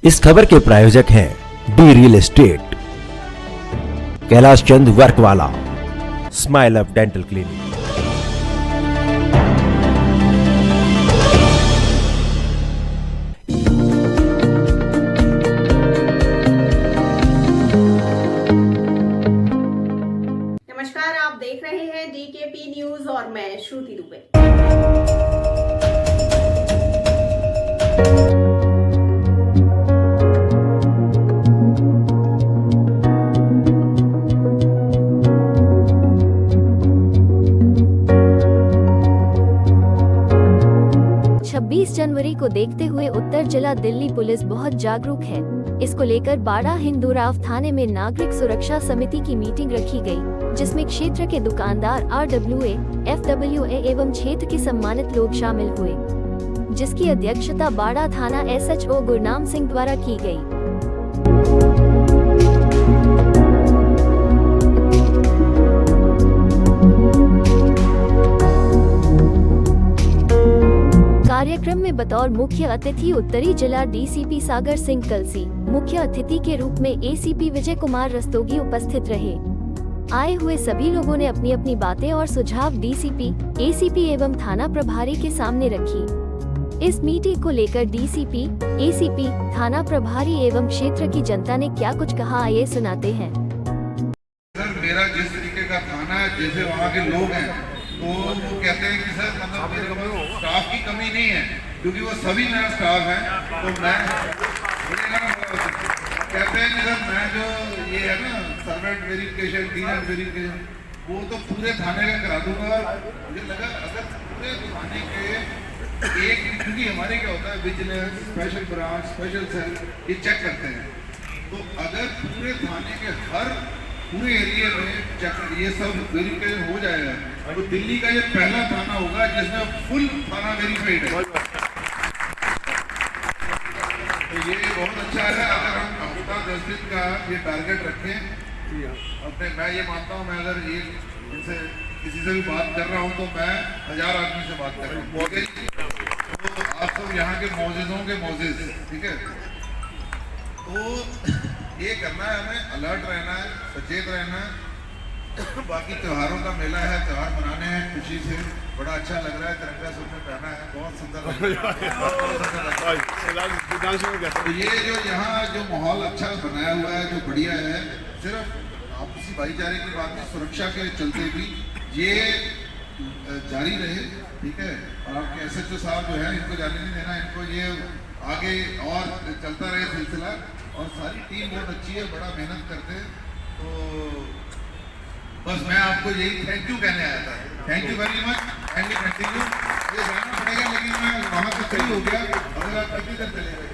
इस खबर के प्रायोजक हैं D real estate, Kailash Chand वर्कवाला, smile up dental clinic. नमस्कार, आप देख रहे हैं डीकेपी न्यूज और मैं श्रुति दुबे। जनवरी को देखते हुए उत्तर जिला दिल्ली पुलिस बहुत जागरूक है। इसको लेकर बाड़ा हिंदूराव थाने में नागरिक सुरक्षा समिति की मीटिंग रखी गई, जिसमें क्षेत्र के दुकानदार, RWA, FWA एवं क्षेत्र के सम्मानित लोग शामिल हुए, जिसकी अध्यक्षता बाड़ा थाना SHO गुरनाम सिंह द्वारा की गई। कार्यक्रम में बतौर मुख्य अतिथि उत्तरी जिला DCP सागर सिंह कलसी, मुख्य अतिथि के रूप में ACP विजय कुमार रस्तोगी उपस्थित रहे। आए हुए सभी लोगों ने अपनी अपनी बातें और सुझाव DCP, ACP एवं थाना प्रभारी के सामने रखी। इस मीटिंग को लेकर DCP, ACP, थाना प्रभारी एवं क्षेत्र की जनता ने क्या कुछ कहा, आइए सुनाते हैं। सर, मेरा जिस तरीके का थाना है, जैसे वहाँ के लोग हैं, तो वो कहते हैं कि सर मतलब मेरे को स्टाफ की कमी नहीं है, क्योंकि वो सभी नया स्टाफ है। तो मैं कहते हैं कि सर मैं जो ये है ना सर्वेंट वेरिफिकेशन, क्लीनेंस वेरिफिकेशन, वो तो पूरे थाने का करा दूंगा। मुझे लगा अगर पूरे थाने के एक, क्योंकि हमारे क्या होता है vigilance, special branch, special cell ये चेक करते हैं, तो अगर पूरे थाने के हर पूरे एरिया में ये सब वेरिफिकेशन हो जाएगा तो दिल्ली का ये पहला थाना होगा जिसमें फुल थाना वेरीफाइड है। तो ये बहुत अच्छा है। अगर हम हफ्ता 10 दिन का ये टारगेट रखें अपने, मैं ये मानता हूँ, मैं अगर ये इनसे किसी से भी बात कर रहा हूँ तो मैं 1000 आदमी से बात कर रहा हूँ। तो आप सब यहाँ के मौजूदों के मौजूद, ठीक है। तो ये करना है, हमें अलर्ट रहना है, सचेत रहना है। बाकी त्योहारों का मेला है, त्योहार मनाने हैं खुशी से, बड़ा अच्छा लग रहा है। तिरंगा सबने पहना है, बहुत सुंदर लग रहा है। तो ये जो यहाँ जो माहौल अच्छा बनाया हुआ है, जो बढ़िया है, सिर्फ आपसी भाईचारे की बात नहीं, सुरक्षा के चलते भी ये जारी रहे, ठीक है। और आपके SHO साहब जो है, इनको जाने नहीं देना, इनको ये आगे और चलता रहे सिलसिला। और सारी टीम बहुत अच्छी है, बड़ा मेहनत करते हैं। तो बस मैं आपको यही थैंक यू कहने आया था। Thank you very much, and we continue. ये जाना पड़ेगा, लेकिन मैं वहाँ से फ्री हो गया, अगर आप कितनी देर चले गए।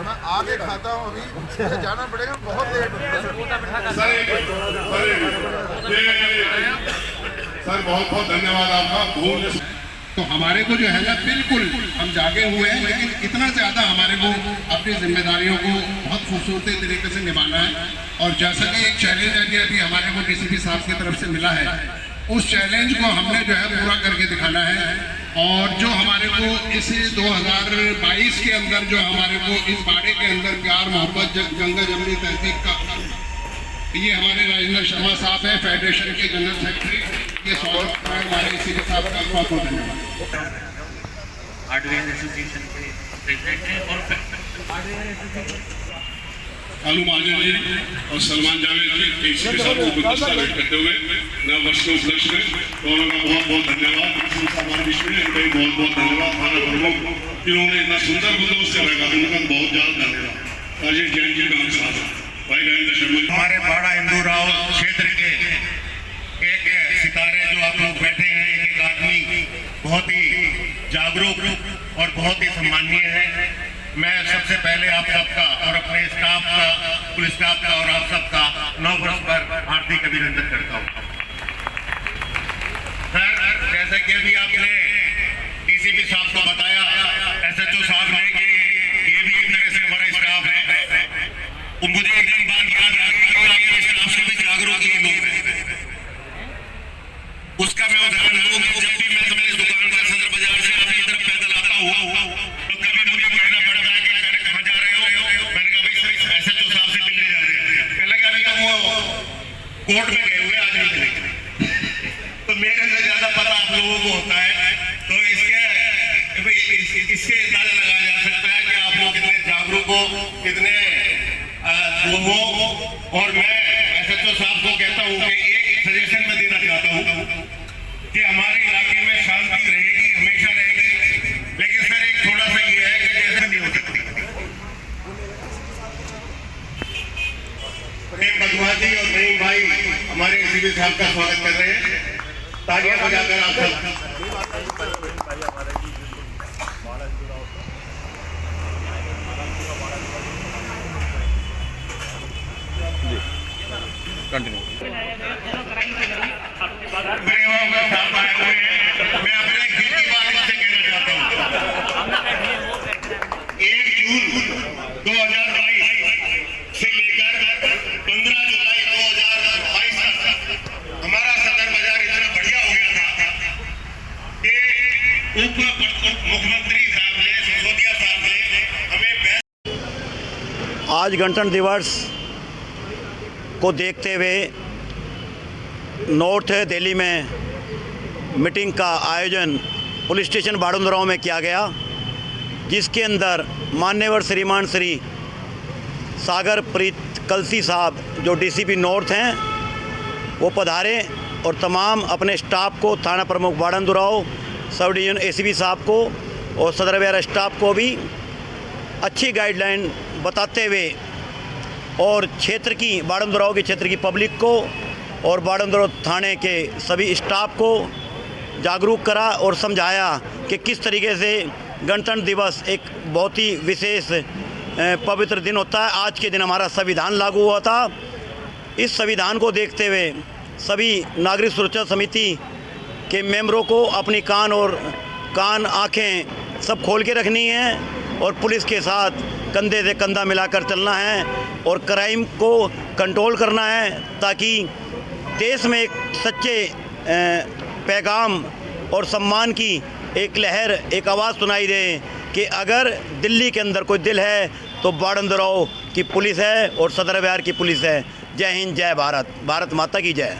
मैं आगे खाता हूँ, अभी मुझे जाना पड़ेगा, बहुत लेट सर बहुत बहुत धन्यवाद आपका। तो हमारे को जो है ना, बिल्कुल हम जागे हुए हैं, लेकिन इतना ज़्यादा हमारे को अपनी जिम्मेदारियों को बहुत खूबसूरती तरीके से निभाना है। और जैसा कि एक चैलेंज अभी हमारे को DCP साहब की तरफ से मिला है, उस चैलेंज को हमने जो है पूरा करके दिखाना है। और जो हमारे को इस 2022 के अंदर जो हमारे को इस बाड़े के अंदर प्यार मोहब्बत गंगा जमनी तहजीब का, ये हमारे राजेंद्र शर्मा साहब हैं, फेडरेशन के जनरल सेक्रेटरी, ये स्वागत है हमारे CP साहब का, बहुत बहुत धन्यवाद। हार्डवेयर एसोसिएशन के प्रेसिडेंट हैं और आलू महाजन जी और सलमान जावेद जी DCP साहब को गुलदस्ता भेंट करते हुए नव वर्ष के उपलक्ष्य में दोनों का बहुत बहुत धन्यवाद। हमारे बीच में इनका बहुत बहुत धन्यवाद। थाना प्रमुख जिन्होंने इतना सुंदर बंदोबस्त रखा, उनका बहुत ज़्यादा धन्यवाद। राजेश जैन जी का साथ भाई राजेंद्र शर्मा, हमारे बाड़ा हिंदूराव क्षेत्र के एक आप लोग बैठे हैं, एक एक आदमी बहुत ही जागरूक और बहुत ही सम्माननीय है। मैं सबसे पहले आप सबका और अपने स्टाफ का, पुलिस स्टाफ का और आप सबका 9 वर्ष पर हार्दिक अभिनंदन करता हूँ। सर, जैसा कि अभी आपने डीसीपी साहब को बताया, एसएचओ साहब ने कि ये भी एक तरह से हमारा स्टाफ है, मुझे एकदम बात याद आ गई कि आपके स्टाफ से भी जागरूक ये लोग हैं। उसका मैं उदाहरण दूं कि जब भी मैं अपनी दुकान से सदर बाजार से अपनी तरफ पैदल आता हूँ तो कभी मुझे कहना पड़ता है कि मैंने कहाँ जा रहे हो। मैंने कहा भाई सर एसएचओ साहब से मिलने जा रहे हैं। कहने लगा अभी तो वो कोर्ट में गए हुए, आज नहीं मिलेंगे। तो मेरे से ज्यादा पता आप लोगों को होता है, तो इसके अंदाजा लगाया जा सकता है कि आप लोग कितने जागरूक हो, कितने हो। और मैं एसएचओ साहब को कहता हूँ कि एक सजेशन मैं देना चाहता हूँ कि हमारे इलाके में शांति रहेगी, हमेशा रहेगी, लेकिन सर एक थोड़ा सा ये है कि ऐसा नहीं हो सकती। प्रेम बदवाजी और प्रेम भाई हमारे एसीपी साहब का स्वागत कर रहे हैं, तालियां बजाकर आप सब। मैं अपने दिल की बात इनसे कहना चाहता हूँ। 1 जून 2022 से लेकर 15 जुलाई 2022 तक हमारा सदर बाजार इतना बढ़िया हो गया था कि उप मुख्यमंत्री साहब ने, सिसोदिया साहब ने हमें आज गणतंत्र दिवस को देखते हुए नॉर्थ दिल्ली में मीटिंग का आयोजन पुलिस स्टेशन बाड़ुंदराव में किया गया, जिसके अंदर मान्यवर श्रीमान श्री सागर प्रीत कलसी साहब जो डीसीपी नॉर्थ हैं वो पधारे और तमाम अपने स्टाफ को, थाना प्रमुख बाड़ुंदराव, सब डिवीजन एसीपी साहब को और सदर बाजार स्टाफ को भी अच्छी गाइडलाइन बताते हुए और क्षेत्र की, बाड़ुंदराव के क्षेत्र की पब्लिक को और बाड़ुंदराव थाने के सभी स्टाफ को जागरूक करा और समझाया कि किस तरीके से गणतंत्र दिवस एक बहुत ही विशेष पवित्र दिन होता है। आज के दिन हमारा संविधान लागू हुआ था। इस संविधान को देखते हुए सभी नागरिक सुरक्षा समिति के मेंबरों को अपनी कान आँखें सब खोल के रखनी है और पुलिस के साथ कंधे से कंधा मिलाकर चलना है और क्राइम को कंट्रोल करना है, ताकि देश में एक सच्चे पैगाम और सम्मान की एक लहर, एक आवाज़ सुनाई दे कि अगर दिल्ली के अंदर कोई दिल है तो बाड़ुंदराव की पुलिस है और सदर बाजार की पुलिस है। जय हिंद, जय भारत, भारत माता की जय।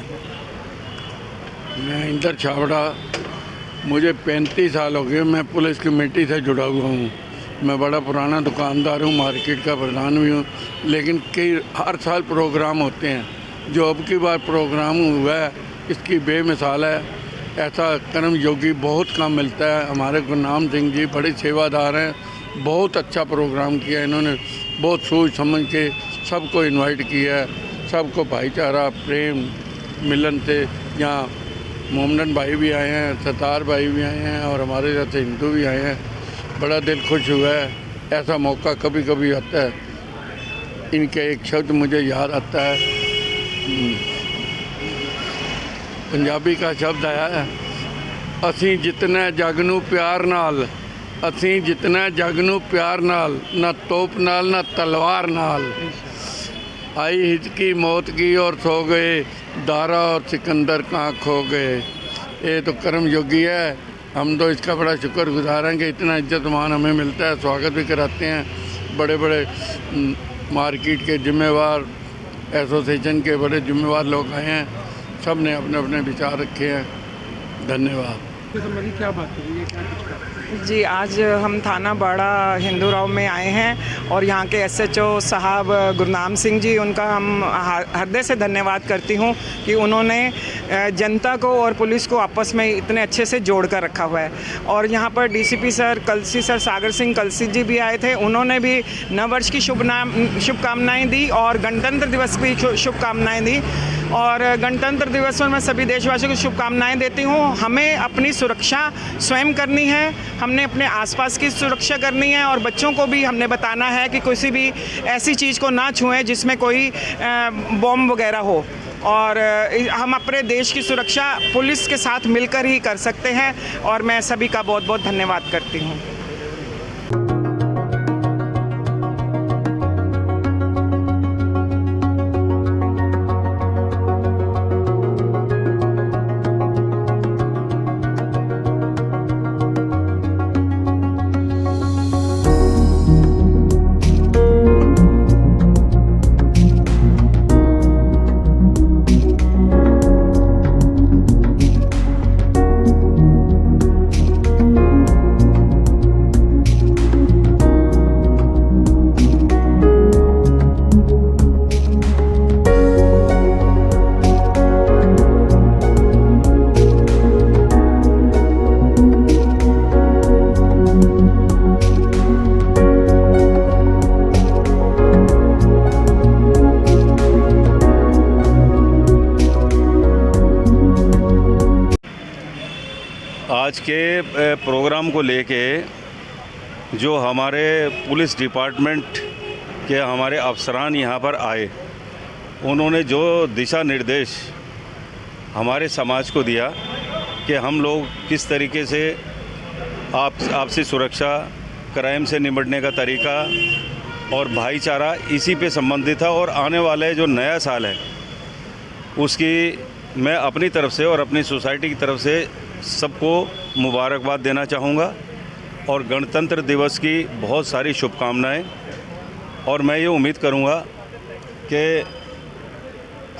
मैं इंदर छाबड़ा, मुझे 35 साल हो गए, मैं पुलिस कमेटी से जुड़ा हुआ हूँ। मैं बड़ा पुराना दुकानदार हूँ, मार्केट का प्रधान भी हूँ, लेकिन हर साल प्रोग्राम होते हैं। जो अब की बार प्रोग्राम हुआ है इसकी बेमिसाल है। ऐसा कर्म योगी बहुत कम मिलता है। हमारे गुरनाम सिंह जी बड़े सेवादार हैं, बहुत अच्छा प्रोग्राम किया इन्होंने, बहुत सोच समझ के सबको इनवाइट किया है, सबको भाईचारा प्रेम मिलन से। यहाँ मोमडन भाई भी आए हैं, सतार भाई भी आए हैं और हमारे जैसे हिंदू भी आए हैं। बड़ा दिल खुश हुआ है। ऐसा मौका कभी कभी आता है। इनके एक शब्द मुझे याद आता है, पंजाबी का शब्द आया है, असी जितना जगनू प्यार नाल, असी जितना जगनू प्यार नाल, ना तोप नाल ना तलवार नाल। आई हिचकी मौत की और सो गए, दारा और सिकंदर कहाँ खो गए। ये तो कर्म योगी है। हम तो इसका बड़ा शुक्रगुजार हैं कि इतना इज्जत मान हमें मिलता है। स्वागत भी कराते हैं। बड़े बड़े मार्केट के जिम्मेवार, एसोसिएशन के बड़े जिम्मेवार लोग आए हैं, सब ने अपने अपने विचार रखे हैं। धन्यवाद। क्या बात है? जी, आज हम थाना बाड़ा हिंदूराव में आए हैं और यहाँ के एसएचओ साहब गुरनाम सिंह जी, उनका हम हृदय से धन्यवाद करती हूँ कि उन्होंने जनता को और पुलिस को आपस में इतने अच्छे से जोड़ कर रखा हुआ है। और यहाँ पर डीसीपी सर कलसी सर, सागर सिंह कलसी जी भी आए थे। उन्होंने भी नववर्ष की शुभकामनाएं दी और गणतंत्र दिवस की शुभकामनाएं दी। और गणतंत्र दिवस पर मैं सभी देशवासियों को शुभकामनाएं देती हूँ। हमें अपनी सुरक्षा स्वयं करनी है, हमने अपने आसपास की सुरक्षा करनी है और बच्चों को भी हमने बताना है कि किसी भी ऐसी चीज़ को ना छुएं जिसमें कोई बॉम्ब वगैरह हो। और हम अपने देश की सुरक्षा पुलिस के साथ मिलकर ही कर सकते हैं और मैं सभी का बहुत बहुत धन्यवाद करती हूँ। आज के प्रोग्राम को लेके जो हमारे पुलिस डिपार्टमेंट के हमारे अफसरान यहाँ पर आए, उन्होंने जो दिशा निर्देश हमारे समाज को दिया कि हम लोग किस तरीके से आपसी सुरक्षा, क्राइम से निपटने का तरीका और भाईचारा इसी पे संबंधित था। और आने वाले जो नया साल है उसकी मैं अपनी तरफ से और अपनी सोसाइटी की तरफ से सबको मुबारकबाद देना चाहूँगा और गणतंत्र दिवस की बहुत सारी शुभकामनाएं। और मैं ये उम्मीद करूँगा कि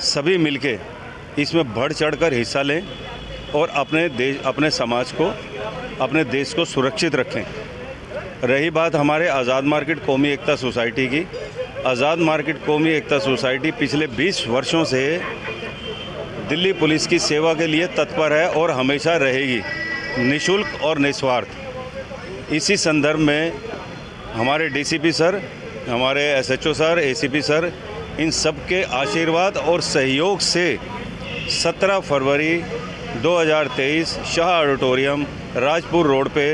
सभी मिलके इसमें बढ़ चढ़कर हिस्सा लें और अपने समाज को, अपने देश को सुरक्षित रखें। रही बात हमारे आज़ाद मार्केट कौमी एकता सोसाइटी की, आज़ाद मार्केट कौमी एकता सोसाइटी पिछले 20 वर्षों से दिल्ली पुलिस की सेवा के लिए तत्पर है और हमेशा रहेगी, निःशुल्क और निस्वार्थ। इसी संदर्भ में हमारे डीसीपी सर, हमारे एसएचओ सर, एसीपी सर, इन सब के आशीर्वाद और सहयोग से 17 फरवरी 2023 शाह ऑडिटोरियम राजपुर रोड पे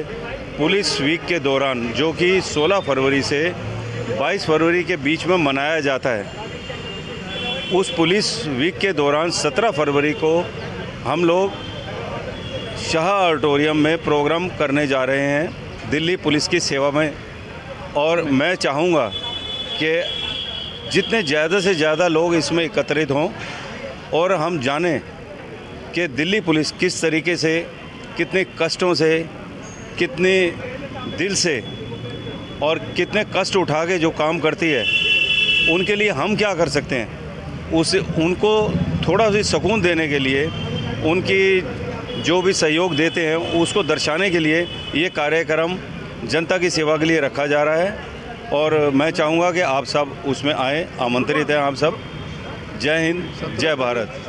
पुलिस वीक के दौरान, जो कि 16 फरवरी से 22 फरवरी के बीच में मनाया जाता है, उस पुलिस वीक के दौरान 17 फरवरी को हम लोग शाह ऑडिटोरियम में प्रोग्राम करने जा रहे हैं दिल्ली पुलिस की सेवा में। और मैं चाहूँगा कि जितने ज़्यादा से ज़्यादा लोग इसमें एकत्रित हों और हम जानें कि दिल्ली पुलिस किस तरीके से, कितने कष्टों से, कितने दिल से और कितने कष्ट उठा के जो काम करती है, उनके लिए हम क्या कर सकते हैं, उनको थोड़ा सा सुकून देने के लिए, उनकी जो भी सहयोग देते हैं उसको दर्शाने के लिए ये कार्यक्रम जनता की सेवा के लिए रखा जा रहा है। और मैं चाहूँगा कि आप सब उसमें आए, आमंत्रित हैं आप सब। जय हिंद, जय भारत।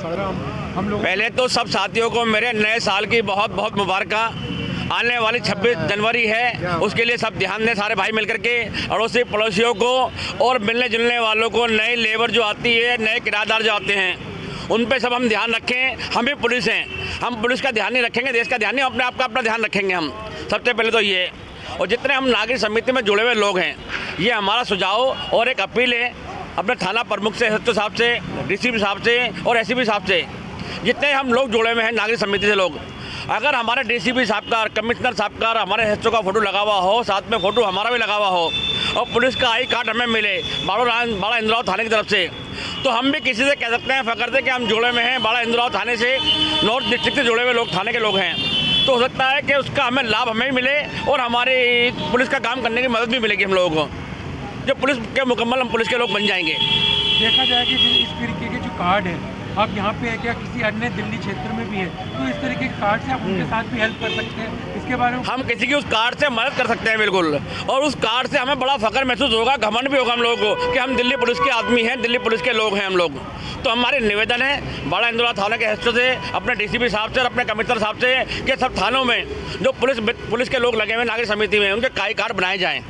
पहले तो सब साथियों को मेरे नए साल की बहुत बहुत मुबारक। आने वाली 26 जनवरी है, उसके लिए सब ध्यान दें, सारे भाई मिलकर के, अड़ोसी पड़ोसियों को और मिलने जुलने वालों को, नई लेबर जो आती है, नए किराएदार जो आते हैं, उन पे सब हम ध्यान रखें। हम भी पुलिस हैं, हम पुलिस का ध्यान नहीं रखेंगे, देश का ध्यान नहीं, अपने आप का अपना ध्यान रखेंगे हम सबसे पहले तो ये। और जितने हम नागरिक समिति में जुड़े हुए लोग हैं, ये हमारा सुझाव और एक अपील है अपने थाना प्रमुख से, एसएचओ साहब से, डीसीपी साहब से और एसीपी साहब से, जितने हम लोग जुड़े हुए हैं नागरिक समिति से लोग, अगर हमारे डीसीपी साहब का, कमिश्नर साहब का, हमारे एसएचओ का फ़ोटो लगा हुआ हो, साथ में फ़ोटो हमारा भी लगा हुआ हो और पुलिस का आई कार्ड हमें मिले बाड़ा इंद्राव थाने की तरफ से, तो हम भी किसी से कह सकते हैं फ़ख्र से कि हम जुड़े में हैं, बाड़ा इंद्राव थाने से, नॉर्थ डिस्ट्रिक्ट से जुड़े हुए लोग, थाने के लोग हैं। तो हो सकता है कि उसका हमें लाभ हमें भी मिले और हमारी पुलिस का काम करने की मदद भी मिलेगी हम लोगों को, जो पुलिस के मुकम्मल हम पुलिस के लोग बन जाएंगे। देखा जाए कि इस तरीके के जो कार्ड है, आप यहाँ पे है क्या किसी अन्य दिल्ली क्षेत्र में भी है, तो इस तरीके के कार्ड से आप उनके साथ भी हेल्प कर सकते हैं, इसके बारे में हम किसी की उस कार्ड से मदद कर सकते हैं बिल्कुल। और उस कार्ड से हमें बड़ा फ़ख्र महसूस होगा, घमंड भी होगा हम लोगों को कि हम दिल्ली पुलिस के आदमी हैं, दिल्ली पुलिस के लोग हैं हम लोग। तो हमारे निवेदन है बाड़ा इंद्राव थाना के एसएचओ से, अपने डीसीपी साहब से और अपने कमिश्नर साहब से कि सब थानों में जो पुलिस के लोग लगे हुए नागरिक समिति में, उनके काई कार्ड बनाए जाएँ।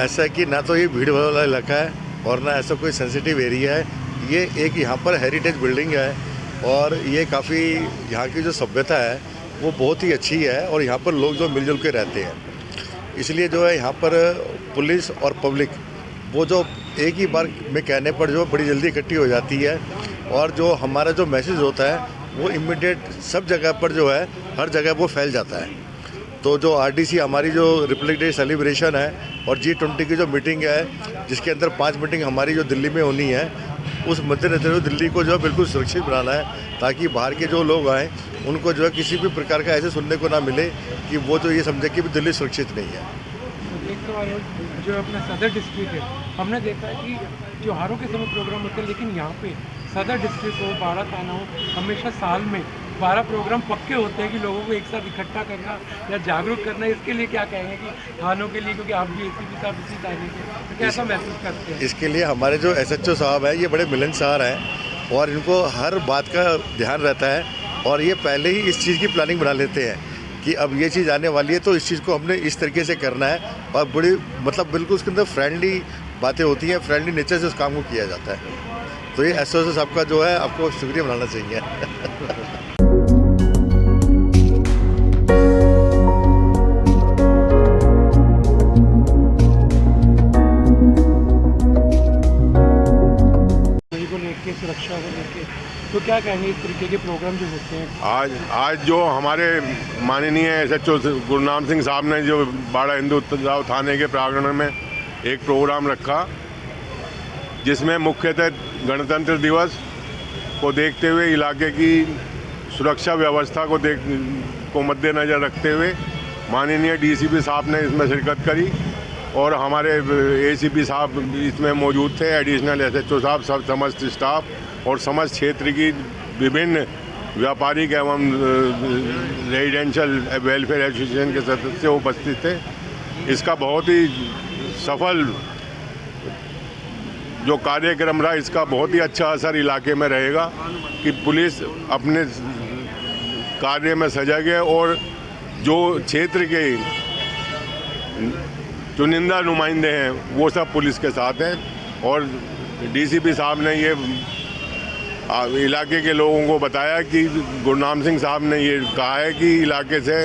ऐसा है कि ना तो ये भीड़ वाला इलाका है और ना ऐसा कोई सेंसिटिव एरिया है। ये एक यहाँ पर हेरिटेज बिल्डिंग है और ये काफ़ी यहाँ की जो सभ्यता है वो बहुत ही अच्छी है और यहाँ पर लोग जो मिलजुल के रहते हैं, इसलिए जो है यहाँ पर पुलिस और पब्लिक वो जो एक ही बार में कहने पर जो बड़ी जल्दी इकट्ठी हो जाती है और जो हमारा जो मैसेज होता है वो इमीडिएट सब जगह पर जो है हर जगह वो फैल जाता है। तो जो RDC हमारी जो रिपब्लिक डे सेलिब्रेशन है और G20 की जो मीटिंग है जिसके अंदर 5 मीटिंग हमारी जो दिल्ली में होनी है, उस मद्देनजर दिल्ली को जो है बिल्कुल सुरक्षित बनाना है ताकि बाहर के जो लोग आएँ उनको जो है किसी भी प्रकार का ऐसे सुनने को ना मिले कि वो जो ये समझे कि दिल्ली सुरक्षित नहीं है। एक सवाल जो अपना सदर डिस्ट्रिक्ट है, हमने देखा है कि त्योहारों के समय प्रोग्राम होते हैं, लेकिन यहाँ पे सदर डिस्ट्रिक्ट हो, 12 थाना हो, हमेशा साल में 12 प्रोग्राम पक्के होते हैं कि लोगों को एक साथ इकट्ठा करना या जागरूक करना। इसके लिए क्या कहेंगे कि थानों के लिए, क्योंकि आप भी ACP साहब इसी थाने के, तो कैसा महसूस करते हैं? इसके लिए हमारे जो SHO साहब हैं ये बड़े मिलनसार हैं और इनको हर बात का ध्यान रहता है और ये पहले ही इस चीज़ की प्लानिंग बना लेते हैं कि अब ये चीज़ आने वाली है तो इस चीज़ को हमने इस तरीके से करना है और बड़ी मतलब बिल्कुल उसके अंदर फ्रेंडली बातें होती हैं, फ्रेंडली नेचर से उस काम को किया जाता है। तो ये SHO साहब का जो है आपको शुक्रिया मनाना चाहिए। सुरक्षा को लेके तो क्या कहेंगे इस तरीके के प्रोग्राम जो होते हैं? आज जो हमारे माननीय SHO गुरनाम सिंह साहब ने जो बाड़ा हिंदू थाने के प्रांगण में एक प्रोग्राम रखा जिसमें मुख्यतः गणतंत्र दिवस को देखते हुए इलाके की सुरक्षा व्यवस्था को मद्देनज़र रखते हुए माननीय DCP साहब ने इसमें शिरकत करी और हमारे ACP साहब इसमें मौजूद थे, एडिशनल SHO साहब, सब समस्त स्टाफ और समस्त क्षेत्र की विभिन्न व्यापारिक एवं रेजिडेंशियल वेलफेयर एसोसिएशन के सदस्य उपस्थित थे। इसका बहुत ही सफल जो कार्यक्रम रहा, इसका बहुत ही अच्छा असर इलाके में रहेगा कि पुलिस अपने कार्य में सजग है और जो क्षेत्र के चुनिंदा नुमाइंदे हैं वो सब पुलिस के साथ हैं और DCP साहब ने ये इलाके के लोगों को बताया कि गुरनाम सिंह साहब ने ये कहा है कि इलाके से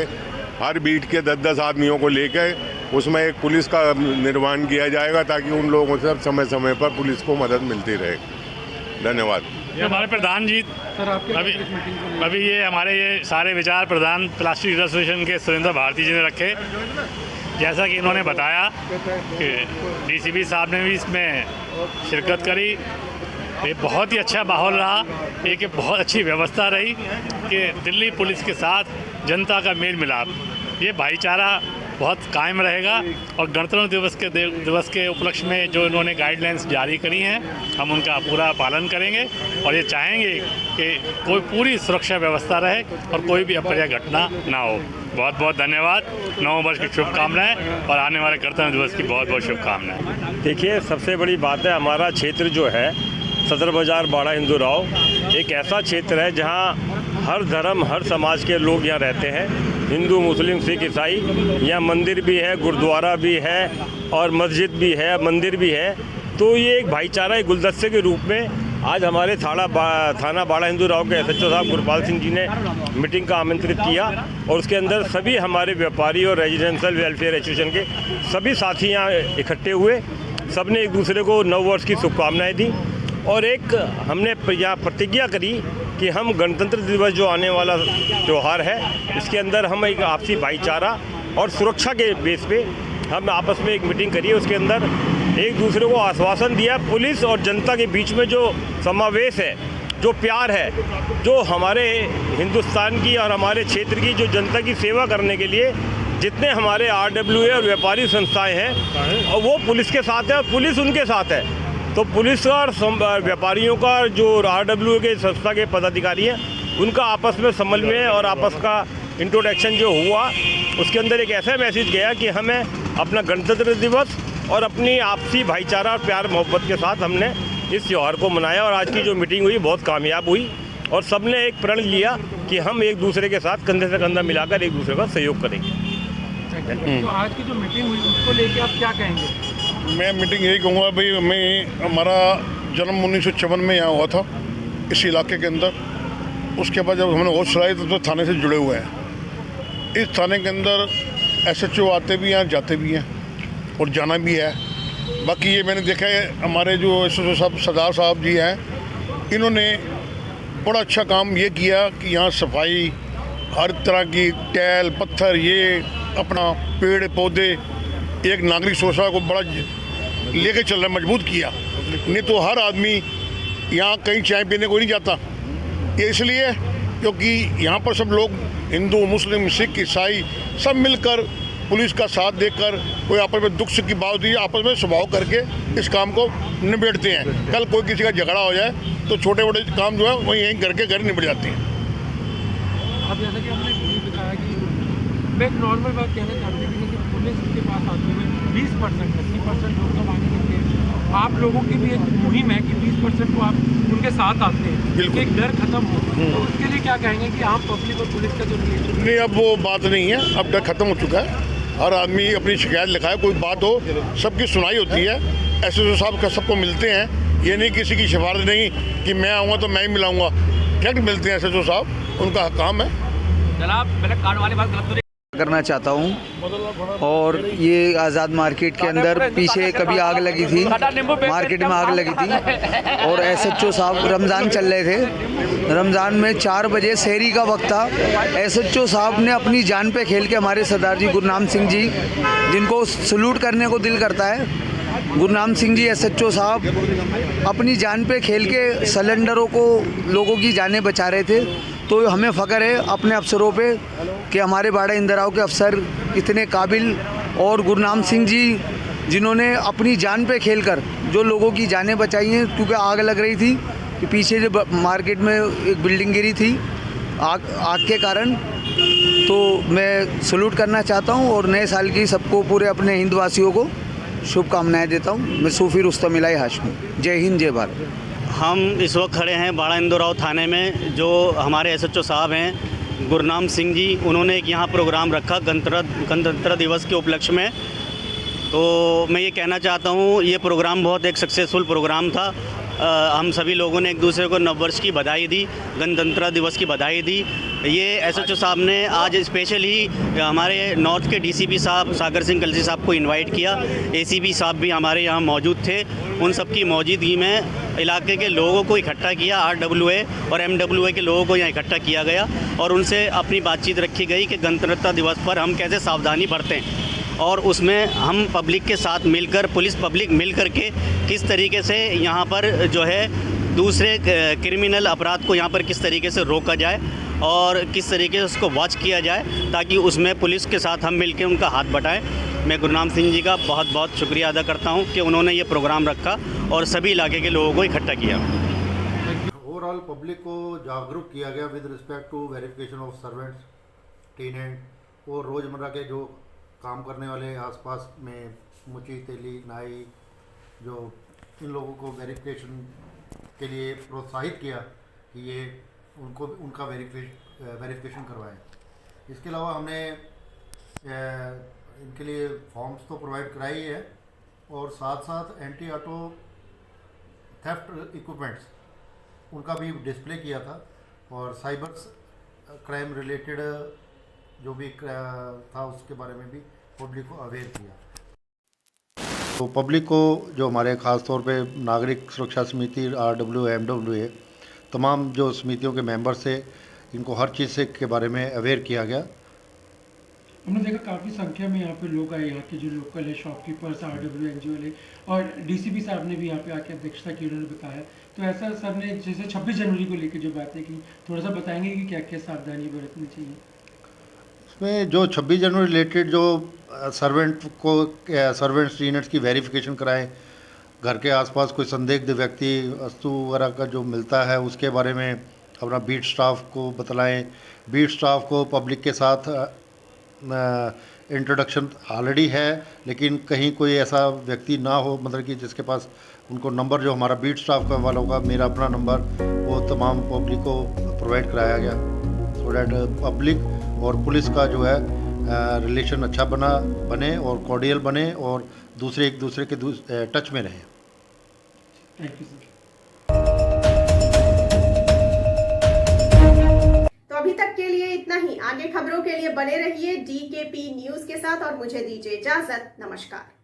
हर बीट के 10-10 आदमियों को लेकर उसमें एक पुलिस का निर्माण किया जाएगा ताकि उन लोगों से समय समय पर पुलिस को मदद मिलती रहे। धन्यवाद। ये हमारे प्रधान जी सर अभी ये हमारे ये सारे विचार प्रधान प्लास्टिक एसोसिएशन के सुरेंद्र भारती जी ने रखे। जैसा कि इन्होंने बताया कि DCP साहब ने भी इसमें शिरकत करी। ये बहुत ही अच्छा माहौल रहा, एक बहुत अच्छी व्यवस्था रही कि दिल्ली पुलिस के साथ जनता का मेल मिलाप, ये भाईचारा बहुत कायम रहेगा। और गणतंत्र दिवस के उपलक्ष्य में जो इन्होंने गाइडलाइंस जारी करी हैं हम उनका पूरा पालन करेंगे और ये चाहेंगे कि कोई पूरी सुरक्षा व्यवस्था रहे और कोई भी अप्रिय घटना ना हो। बहुत बहुत धन्यवाद, नव वर्ष की शुभकामनाएं और आने वाले गणतंत्र दिवस की बहुत बहुत शुभकामनाएं। देखिए, सबसे बड़ी बात है हमारा क्षेत्र जो है सदर बाज़ार बाड़ा हिंदू राव एक ऐसा क्षेत्र है जहां हर धर्म हर समाज के लोग यहाँ रहते हैं, हिंदू मुस्लिम सिख ईसाई। यहाँ मंदिर भी है, गुरुद्वारा भी है और मस्जिद भी है, मंदिर भी है। तो ये एक भाईचारा एक गुलदस्ते के रूप में आज हमारे थाना बाड़ा हिंदू राव के SHO साहब गुरपाल सिंह जी ने मीटिंग का आमंत्रित किया और उसके अंदर सभी हमारे व्यापारी और रेजिडेंशियल वेलफेयर एसोसिएशन के सभी साथी यहाँ इकट्ठे हुए। सब ने एक दूसरे को नव वर्ष की शुभकामनाएँ दी और एक हमने यहाँ प्रतिज्ञा करी कि हम गणतंत्र दिवस जो आने वाला त्यौहार है इसके अंदर हम एक आपसी भाईचारा और सुरक्षा के बेस पे हम आपस में एक मीटिंग करी है। उसके अंदर एक दूसरे को आश्वासन दिया, पुलिस और जनता के बीच में जो समावेश है, जो प्यार है, जो हमारे हिंदुस्तान की और हमारे क्षेत्र की जो जनता की सेवा करने के लिए जितने हमारे RWA और व्यापारी संस्थाएं हैं और वो पुलिस के साथ है और पुलिस उनके साथ है। तो पुलिस और व्यापारियों का जो RWA के संस्था के पदाधिकारी हैं उनका आपस में समन्वय और आपस का इंट्रोडक्शन जो हुआ उसके अंदर एक ऐसा मैसेज गया कि हमें अपना गणतंत्र दिवस और अपनी आपसी भाईचारा और प्यार मोहब्बत के साथ हमने इस त्यौहार को मनाया। और आज की जो मीटिंग हुई बहुत कामयाब हुई और सबने एक प्रण लिया कि हम एक दूसरे के साथ कंधे से कंधा मिलाकर एक दूसरे का सहयोग करेंगे। तो आज की जो मीटिंग हुई उसको लेके आप क्या कहेंगे? मैं मीटिंग यही कहूँगा भाई, हमारा जन्म 1954 में यहाँ हुआ था इस इलाके के अंदर। उसके बाद जब हमने होश चलाई तो थाने से जुड़े हुए हैं। इस थाने के अंदर SHO आते भी हैं, जाते भी हैं और जाना भी है। बाकी ये मैंने देखा है हमारे जो SHO साहब सरदार साहब जी हैं, इन्होंने बड़ा अच्छा काम ये किया कि यहाँ सफाई, हर तरह की टैल पत्थर, ये अपना पेड़ पौधे, एक नागरिक सुरक्षा को बड़ा लेके चल रहा, मजबूत किया। नहीं तो हर आदमी यहाँ कहीं चाय पीने को नहीं जाता। ये इसलिए क्योंकि यहाँ पर सब लोग हिंदू, मुस्लिम, सिख, ईसाई सब मिलकर पुलिस का साथ देकर कोई आपस में दुख सुख की बात होती है, आपस में स्वभाव करके इस काम को निबेड़ते हैं। कल कोई किसी का झगड़ा हो जाए तो छोटे मोटे काम जो है वही यहीं घर के घर निबट जाते हैं। अब जैसा कि हमने ये बताया कि मैं एक नॉर्मल बात कहना चाहती हूँ कि पुलिस के पास आते हुए 20% 80% लोग तो मांगे देते हैं। आप लोगों की भी एक मुहिम है कि 20% को आप उनके साथ आते हैं, बिल्कुल एक डर खत्म हो, तो उसके लिए क्या कहेंगे कि आम पब्लिक और पुलिस का जो रिलेशन? नहीं, अब वो बात नहीं है, अब डर खत्म हो चुका है। हर आदमी अपनी शिकायत लिखाए, कोई बात हो सबकी सुनाई होती है। SHO साहब का सबको मिलते हैं, ये नहीं किसी की सिफारिश नहीं कि मैं आऊँगा तो मैं ही मिलाऊँगा। डायरेक्ट मिलते हैं SHO साहब, उनका काम है। जनाब पहले कार्ड वाली बात गलत करना चाहता हूँ। और ये आज़ाद मार्केट के अंदर पीछे कभी आग लगी थी, मार्केट में आग लगी थी और SHO साहब रमज़ान चल रहे थे। रमज़ान में 4 बजे सहरी का वक्त था। SHO साहब ने अपनी जान पे खेल के हमारे सरदार जी गुरनाम सिंह जी, जिनको सलूट करने को दिल करता है, गुरनाम सिंह जी SHO साहब अपनी जान पे खेल के सिलेंडरों को, लोगों की जानें बचा रहे थे। तो हमें फ़ख्र है अपने अफसरों पे कि हमारे बाड़ा इंदराव के अफसर इतने काबिल, और गुरनाम सिंह जी जिन्होंने अपनी जान पे खेलकर जो लोगों की जानें बचाई हैं, क्योंकि आग लग रही थी कि पीछे जो मार्केट में एक बिल्डिंग गिरी थी आग के कारण। तो मैं सलूट करना चाहता हूं और नए साल की सबको, पूरे अपने हिंदवासियों को शुभकामनाएं देता हूं। मैं सूफी रुस्तम इलाही हाशमी। जय हिंद, जय भारत। हम इस वक्त खड़े हैं बाड़ा इंदौराव थाने में। जो हमारे SHO साहब हैं गुरनाम सिंह जी, उन्होंने एक यहाँ प्रोग्राम रखा गणतंत्र दिवस के उपलक्ष्य में। तो मैं ये कहना चाहता हूँ, ये प्रोग्राम बहुत एक सक्सेसफुल प्रोग्राम था। हम सभी लोगों ने एक दूसरे को नववर्ष की बधाई दी, गणतंत्र दिवस की बधाई दी। ये SHO साहब ने आज स्पेशली हमारे नॉर्थ के DCP साहब सागर सिंह कलसी साहब को इनवाइट किया। ACP साहब भी हमारे यहाँ मौजूद थे। उन सब की मौजूदगी में इलाके के लोगों को इकट्ठा किया, RWA और MWA के लोगों को यहाँ इकट्ठा किया गया और उनसे अपनी बातचीत रखी गई कि गणतंत्र दिवस पर हम कैसे सावधानी बरतें, और उसमें हम पब्लिक के साथ मिलकर, पुलिस पब्लिक मिल कर के किस तरीके से यहाँ पर जो है दूसरे क्रिमिनल अपराध को यहाँ पर किस तरीके से रोका जाए और किस तरीके से उसको वॉच किया जाए, ताकि उसमें पुलिस के साथ हम मिलकर उनका हाथ बटाएं। मैं गुरनाम सिंह जी का बहुत बहुत शुक्रिया अदा करता हूँ कि उन्होंने ये प्रोग्राम रखा और सभी इलाके के लोगों को इकट्ठा किया। ओवरऑल पब्लिक को जागरूक किया गया with respect to verification of servants, tenant और रोज़मर्रा के जो काम करने वाले आसपास में मुची, तेली, नाई, जो इन लोगों को वेरिफिकेशन के लिए प्रोत्साहित किया कि ये उनको उनका वेरिफिकेशन करवाएं। इसके अलावा हमने इनके लिए फॉर्म्स तो प्रोवाइड कराई है और साथ साथ एंटी ऑटो थेफ्ट इक्विपमेंट्स उनका भी डिस्प्ले किया था और साइबर क्राइम रिलेटेड जो भी था उसके बारे में भी पब्लिक को अवेयर किया। तो पब्लिक को जो हमारे ख़ास तौर पे नागरिक सुरक्षा समिति RWA MWA तमाम जो समितियों के मेंबर्स थे, इनको हर चीज़ से के बारे में अवेयर किया गया। हमने देखा काफ़ी संख्या में यहाँ पे लोग आए, यहाँ के जो लोकल है, शॉपकीपर्स, RWA NGO वाले और DCP साहब ने भी यहाँ पे आके अध्यक्षता की, उन्होंने बताया। तो ऐसा सर ने जैसे 26 जनवरी को लेकर जो बातें की, थोड़ा सा बताएंगे कि क्या क्या सावधानी बरतनी चाहिए? इसमें जो 26 जनवरी रिलेटेड जो सर्वेंट्स यूनिट्स की वेरिफिकेशन कराएं, घर के आसपास कोई संदिग्ध व्यक्ति वस्तु वगैरह का जो मिलता है उसके बारे में अपना बीट स्टाफ को बतलाएं। बीट स्टाफ को पब्लिक के साथ इंट्रोडक्शन ऑलरेडी है, लेकिन कहीं कोई ऐसा व्यक्ति ना हो, मतलब कि जिसके पास उनको नंबर जो हमारा बीट स्टाफ का वालों का, मेरा अपना नंबर, वो तमाम पब्लिक को प्रोवाइड कराया गया, सो डैट पब्लिक और पुलिस का जो है रिलेशन अच्छा बने और कॉर्डियल बने और दूसरे एक दूसरे के टच में रहें। Thank you sir. तो अभी तक के लिए इतना ही। आगे खबरों के लिए बने रहिए DKP न्यूज के साथ और मुझे दीजिए इजाजत। नमस्कार।